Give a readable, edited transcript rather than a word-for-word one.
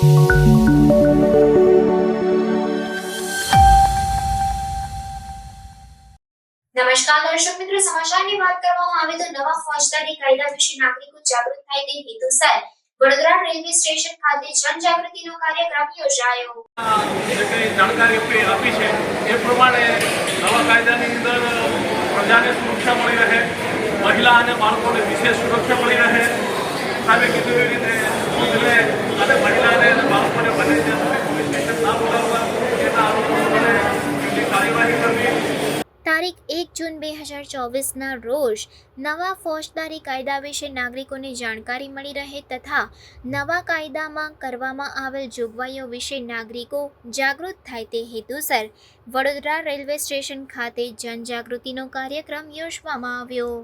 નમસ્કાર દર્શક મિત્રો, સમાચારની વાત કરવામાં આવે તો નવા ફોજદારી કાયદા વિશે નાગરિકો જાગૃત થાય તે હેતુસર વડોદરા રેલવે સ્ટેશન ખાતે જનજાગૃતિનો કાર્યક્રમ યોજાયો. જાણકારી આપી છે એ પ્રમાણે નવા કાયદાની અંદર પ્રજાને સુરક્ષા મળી રહે, મહિલા અને બાળકોને વિશેષ સુરક્ષા મળી રહે. સામે કીધું એવી રીતે અને મહિલાને અને બાળકોને બને ત્યાં સુધી પોલીસ સ્ટેશન ના બોલાવવા, એના આરોપોને કાર્યવાહી કરવી. તારીખ 1 જૂન 2024ના રોજ નવા ફોજદારી કાયદા વિશે નાગરિકોને જાણકારી મળી રહે તથા નવા કાયદામાં કરવામાં આવેલ જોગવાઈઓ વિશે નાગરિકો જાગૃત થાય તે હેતુસર વડોદરા રેલવે સ્ટેશન ખાતે જનજાગૃતિનો કાર્યક્રમ યોજવામાં આવ્યો.